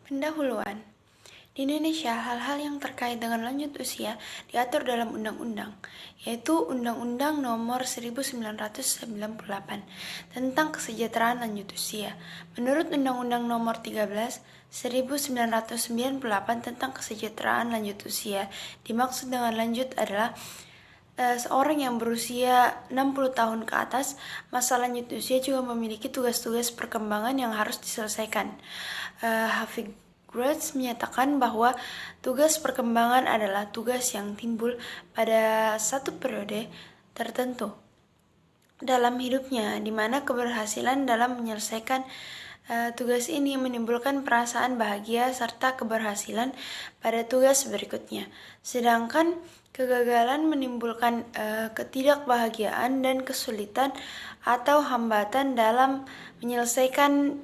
Pendahuluan. Di Indonesia, hal-hal yang terkait dengan lanjut usia diatur dalam undang-undang, yaitu Undang-Undang Nomor 1998 tentang Kesejahteraan Lanjut Usia. Menurut Undang-Undang Nomor 13 1998 tentang Kesejahteraan Lanjut Usia, dimaksud dengan lanjut adalah seorang yang berusia 60 tahun ke atas. Masa lanjut usia juga memiliki tugas-tugas perkembangan yang harus diselesaikan. Hafid Grotz menyatakan bahwa tugas perkembangan adalah tugas yang timbul pada satu periode tertentu dalam hidupnya, di mana keberhasilan dalam menyelesaikan tugas ini menimbulkan perasaan bahagia serta keberhasilan pada tugas berikutnya. Sedangkan kegagalan menimbulkan ketidakbahagiaan dan kesulitan atau hambatan dalam menyelesaikan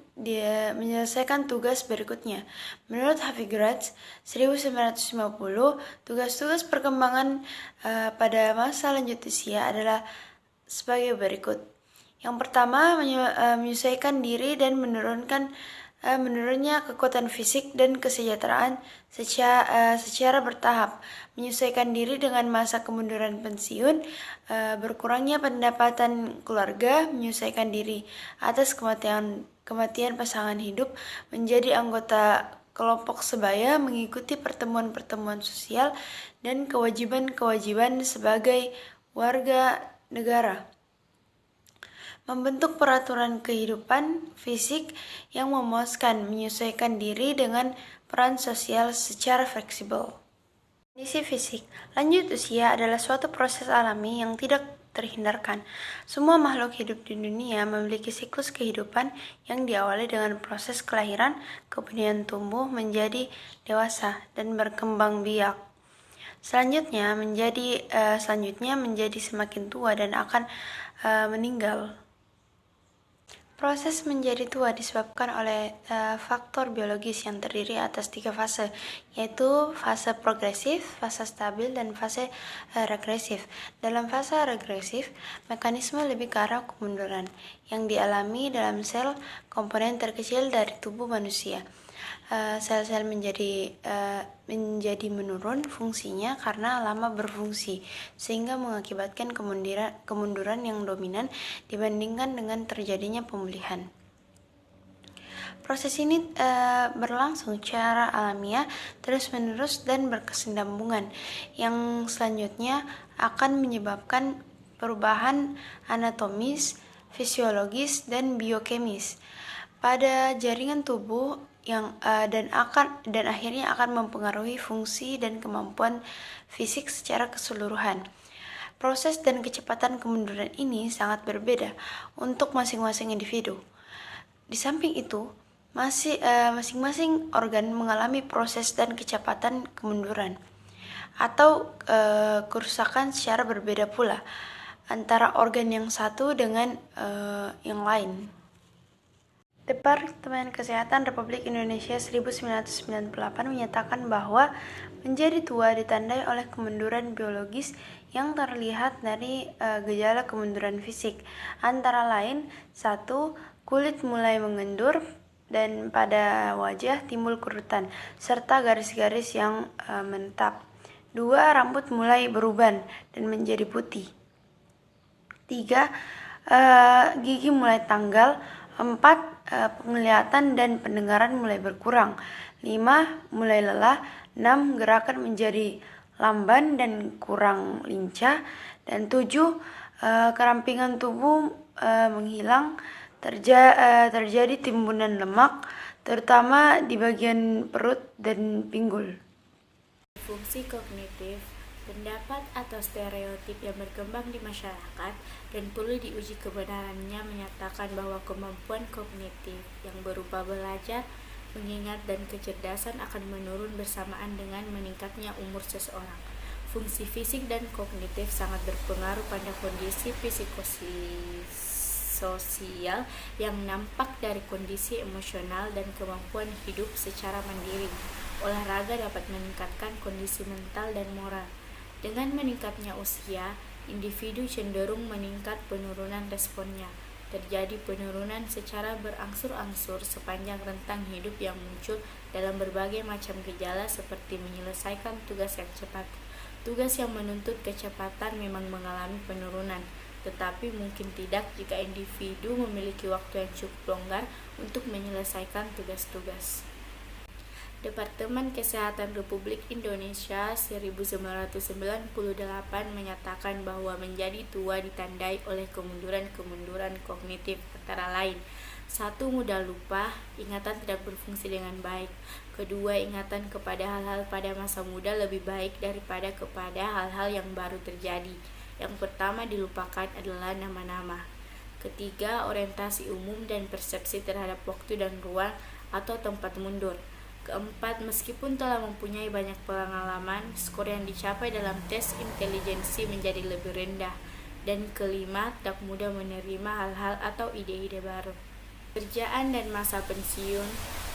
tugas berikutnya. Menurut Hafid Grotz 1950, tugas-tugas perkembangan pada masa lanjut usia adalah sebagai berikut. Yang pertama, menyesuaikan diri dan menurunnya kekuatan fisik dan kesejahteraan secara bertahap. Menyesuaikan diri dengan masa kemunduran pensiun, berkurangnya pendapatan keluarga, menyesuaikan diri atas kematian pasangan hidup, menjadi anggota kelompok sebaya, mengikuti pertemuan-pertemuan sosial, dan kewajiban-kewajiban sebagai warga negara. Membentuk peraturan kehidupan fisik yang memuaskan, menyesuaikan diri dengan peran sosial secara fleksibel. Kondisi fisik lanjut usia adalah suatu proses alami yang tidak terhindarkan. Semua makhluk hidup di dunia memiliki siklus kehidupan yang diawali dengan proses kelahiran, kemudian tumbuh menjadi dewasa dan berkembang biak. Selanjutnya menjadi semakin tua dan akan meninggal. Proses menjadi tua disebabkan oleh faktor biologis yang terdiri atas 3 fase, yaitu fase progresif, fase stabil, dan fase regresif. Dalam fase regresif, mekanisme lebih ke arah kemunduran yang dialami dalam sel komponen terkecil dari tubuh manusia. Sel-sel menjadi menurun fungsinya karena lama berfungsi, sehingga mengakibatkan kemunduran yang dominan dibandingkan dengan terjadinya pemulihan. Proses ini berlangsung secara alamiah, terus-menerus, dan berkesinambungan, yang selanjutnya akan menyebabkan perubahan anatomis, fisiologis, dan biokemis pada jaringan tubuh dan akhirnya akan mempengaruhi fungsi dan kemampuan fisik secara keseluruhan. Proses dan kecepatan kemunduran ini sangat berbeda untuk masing-masing individu. Di samping itu, masing-masing organ mengalami proses dan kecepatan kemunduran atau kerusakan secara berbeda pula antara organ yang satu dengan yang lain. Departemen Kesehatan Republik Indonesia 1998 menyatakan bahwa menjadi tua ditandai oleh kemunduran biologis yang terlihat dari gejala kemunduran fisik, antara lain 1. Kulit mulai mengendur dan pada wajah timbul kerutan serta garis-garis yang menetap. 2. Rambut mulai beruban dan menjadi putih. 3. Gigi mulai tanggal. 4. Penglihatan dan pendengaran mulai berkurang. 5. Mulai lelah. 6. Gerakan menjadi lamban dan kurang lincah. Dan 7. Kerampingan tubuh menghilang. Terjadi timbunan lemak, terutama di bagian perut dan pinggul. Fungsi kognitif, pendapat atau stereotip yang berkembang di masyarakat dan perlu diuji kebenarannya menyatakan bahwa kemampuan kognitif yang berupa belajar, mengingat, dan kecerdasan akan menurun bersamaan dengan meningkatnya umur seseorang. Fungsi fisik dan kognitif sangat berpengaruh pada kondisi psikososial yang nampak dari kondisi emosional dan kemampuan hidup secara mandiri. Olahraga dapat meningkatkan kondisi mental dan moral. Dengan meningkatnya usia, individu cenderung meningkat penurunan responnya. Terjadi penurunan secara berangsur-angsur sepanjang rentang hidup yang muncul dalam berbagai macam gejala seperti menyelesaikan tugas yang cepat. Tugas yang menuntut kecepatan memang mengalami penurunan, tetapi mungkin tidak jika individu memiliki waktu yang cukup longgar untuk menyelesaikan tugas-tugas. Departemen Kesehatan Republik Indonesia 1998 menyatakan bahwa menjadi tua ditandai oleh kemunduran-kemunduran kognitif antara lain: 1. Mudah lupa, ingatan tidak berfungsi dengan baik. 2. Ingatan kepada hal-hal pada masa muda lebih baik daripada kepada hal-hal yang baru terjadi. Yang pertama dilupakan adalah nama-nama. 3. Orientasi umum dan persepsi terhadap waktu dan ruang atau tempat mundur. 4. Meskipun telah mempunyai banyak pengalaman, skor yang dicapai dalam tes intelijensi menjadi lebih rendah. Dan 5. Tak mudah menerima hal-hal atau ide-ide baru. Pekerjaan dan masa pensiun.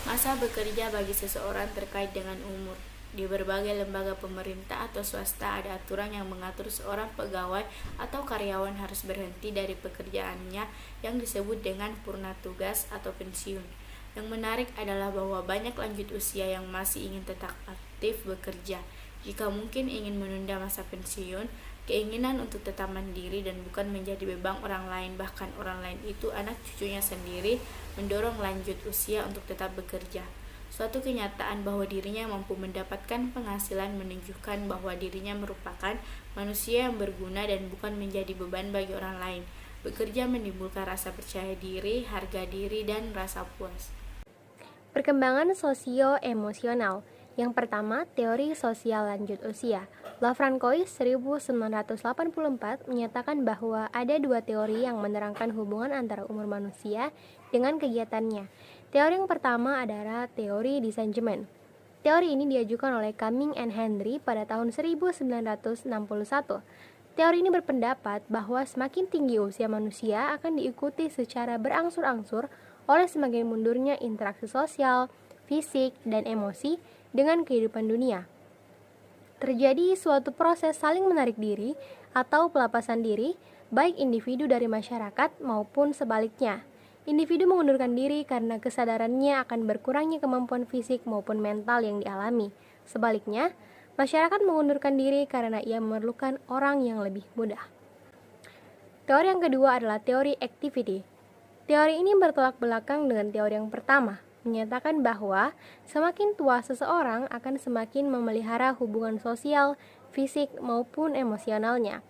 Masa bekerja bagi seseorang terkait dengan umur. Di berbagai lembaga pemerintah atau swasta ada aturan yang mengatur seorang pegawai atau karyawan harus berhenti dari pekerjaannya yang disebut dengan purna tugas atau pensiun. Yang menarik adalah bahwa banyak lanjut usia yang masih ingin tetap aktif bekerja. Jika mungkin ingin menunda masa pensiun, keinginan untuk tetap mandiri dan bukan menjadi beban orang lain, bahkan orang lain itu anak cucunya sendiri, mendorong lanjut usia untuk tetap bekerja. Suatu kenyataan bahwa dirinya mampu mendapatkan penghasilan menunjukkan bahwa dirinya merupakan manusia yang berguna dan bukan menjadi beban bagi orang lain. Bekerja menimbulkan rasa percaya diri, harga diri, dan rasa puas. Perkembangan sosio-emosional. Yang pertama, teori sosial lanjut usia. Lafrancois 1984 menyatakan bahwa ada dua teori yang menerangkan hubungan antara umur manusia dengan kegiatannya. Teori yang pertama adalah teori disengment. Teori ini diajukan oleh Cumming and Henry pada tahun 1961. Teori ini berpendapat bahwa semakin tinggi usia manusia akan diikuti secara berangsur-angsur oleh semakin mundurnya interaksi sosial, fisik, dan emosi dengan kehidupan dunia. Terjadi suatu proses saling menarik diri atau pelepasan diri, baik individu dari masyarakat maupun sebaliknya. Individu mengundurkan diri karena kesadarannya akan berkurangnya kemampuan fisik maupun mental yang dialami. Sebaliknya, masyarakat mengundurkan diri karena ia memerlukan orang yang lebih mudah. Teori yang kedua adalah teori activity. Teori ini bertolak belakang dengan teori yang pertama, menyatakan bahwa semakin tua seseorang akan semakin memelihara hubungan sosial, fisik, maupun emosionalnya.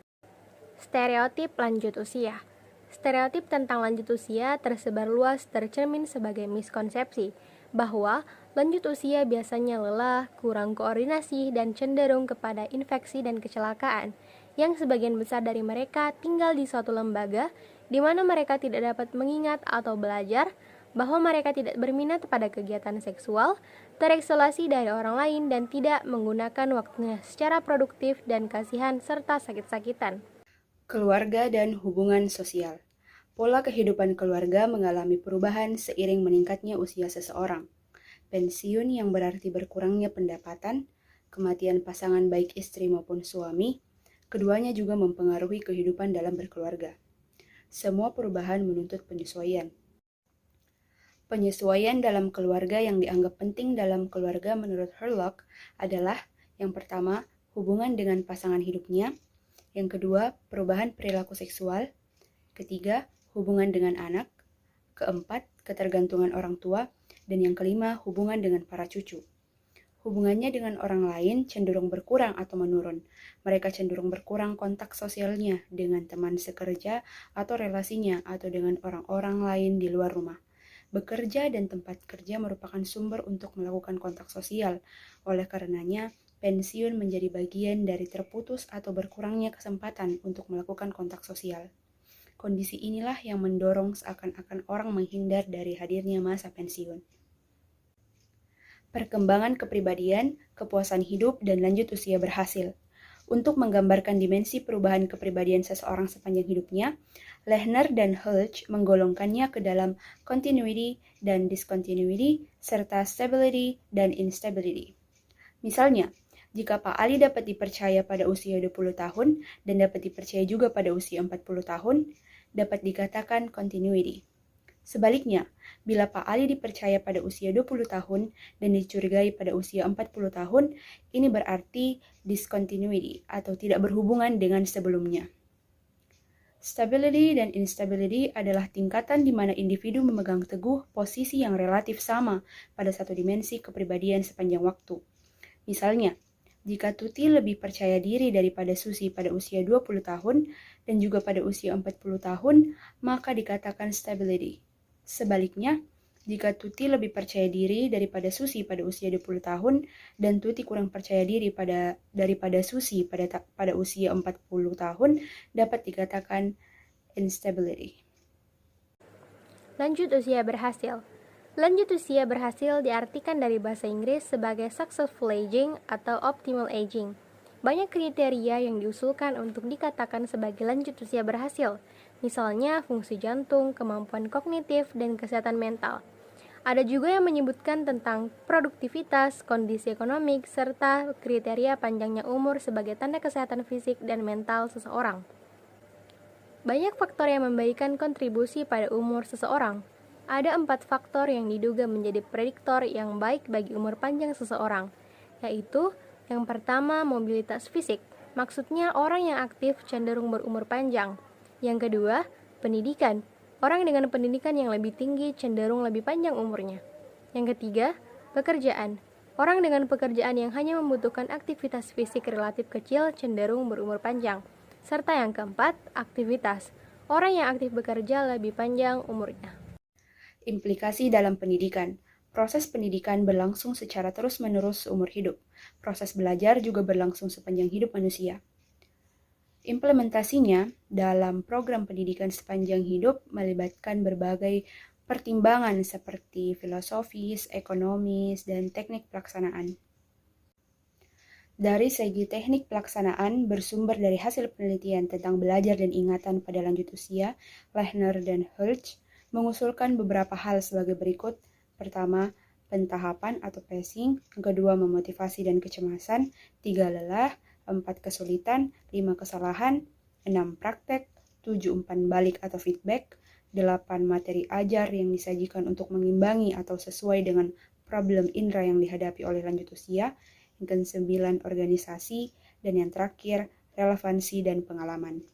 Stereotip lanjut usia. Stereotip tentang lanjut usia tersebar luas tercermin sebagai miskonsepsi, bahwa lanjut usia biasanya lelah, kurang koordinasi, dan cenderung kepada infeksi dan kecelakaan, yang sebagian besar dari mereka tinggal di suatu lembaga di mana mereka tidak dapat mengingat atau belajar, bahwa mereka tidak berminat pada kegiatan seksual, terisolasi dari orang lain, dan tidak menggunakan waktunya secara produktif dan kasihan serta sakit-sakitan. Keluarga dan hubungan sosial. Pola kehidupan keluarga mengalami perubahan seiring meningkatnya usia seseorang. Pensiun yang berarti berkurangnya pendapatan, kematian pasangan baik istri maupun suami, keduanya juga mempengaruhi kehidupan dalam berkeluarga. Semua perubahan menuntut penyesuaian. Penyesuaian dalam keluarga yang dianggap penting dalam keluarga menurut Herlock adalah: yang pertama, hubungan dengan pasangan hidupnya; yang kedua, perubahan perilaku seksual; ketiga, hubungan dengan anak; keempat, ketergantungan orang tua; dan yang kelima, hubungan dengan para cucu. Hubungannya dengan orang lain cenderung berkurang atau menurun. Mereka cenderung berkurang kontak sosialnya dengan teman sekerja atau relasinya atau dengan orang-orang lain di luar rumah. Bekerja dan tempat kerja merupakan sumber untuk melakukan kontak sosial. Oleh karenanya, pensiun menjadi bagian dari terputus atau berkurangnya kesempatan untuk melakukan kontak sosial. Kondisi inilah yang mendorong seakan-akan orang menghindar dari hadirnya masa pensiun. Perkembangan kepribadian, kepuasan hidup, dan lanjut usia berhasil. Untuk menggambarkan dimensi perubahan kepribadian seseorang sepanjang hidupnya, Lehner dan Hulch menggolongkannya ke dalam continuity dan discontinuity, serta stability dan instability. Misalnya, jika Pak Ali dapat dipercaya pada usia 20 tahun dan dapat dipercaya juga pada usia 40 tahun, dapat dikatakan continuity. Sebaliknya, bila Pak Ali dipercaya pada usia 20 tahun dan dicurigai pada usia 40 tahun, ini berarti discontinuity atau tidak berhubungan dengan sebelumnya. Stability dan instability adalah tingkatan di mana individu memegang teguh posisi yang relatif sama pada satu dimensi kepribadian sepanjang waktu. Misalnya, jika Tuti lebih percaya diri daripada Susi pada usia 20 tahun dan juga pada usia 40 tahun, maka dikatakan stability. Sebaliknya, jika Tuti lebih percaya diri daripada Susi pada usia 20 tahun dan Tuti kurang percaya diri daripada Susi pada usia 40 tahun, dapat dikatakan instability. Lanjut usia berhasil. Lanjut usia berhasil diartikan dari bahasa Inggris sebagai successful aging atau optimal aging. Banyak kriteria yang diusulkan untuk dikatakan sebagai lanjut usia berhasil, misalnya fungsi jantung, kemampuan kognitif, dan kesehatan mental. Ada juga yang menyebutkan tentang produktivitas, kondisi ekonomik, serta kriteria panjangnya umur sebagai tanda kesehatan fisik dan mental seseorang. Banyak faktor yang memberikan kontribusi pada umur seseorang. Ada 4 faktor yang diduga menjadi prediktor yang baik bagi umur panjang seseorang, yaitu yang pertama, mobilitas fisik. Maksudnya orang yang aktif cenderung berumur panjang. Yang kedua, pendidikan. Orang dengan pendidikan yang lebih tinggi cenderung lebih panjang umurnya. Yang ketiga, pekerjaan. Orang dengan pekerjaan yang hanya membutuhkan aktivitas fisik relatif kecil cenderung berumur panjang. Serta yang keempat, aktivitas. Orang yang aktif bekerja lebih panjang umurnya. Implikasi dalam pendidikan. Proses pendidikan berlangsung secara terus-menerus seumur hidup. Proses belajar juga berlangsung sepanjang hidup manusia. Implementasinya dalam program pendidikan sepanjang hidup melibatkan berbagai pertimbangan seperti filosofis, ekonomis, dan teknik pelaksanaan. Dari segi teknik pelaksanaan bersumber dari hasil penelitian tentang belajar dan ingatan pada lanjut usia, Lechner dan Hurch mengusulkan beberapa hal sebagai berikut. Pertama, pentahapan atau pacing. Yang kedua, memotivasi dan kecemasan. 3, lelah. 4, kesulitan. 5, kesalahan. 6, praktek. 7, umpan balik atau feedback. 8, materi ajar yang disajikan untuk mengimbangi atau sesuai dengan problem indera yang dihadapi oleh lanjut usia. Yang ke-9, organisasi. Dan yang terakhir, relevansi dan pengalaman.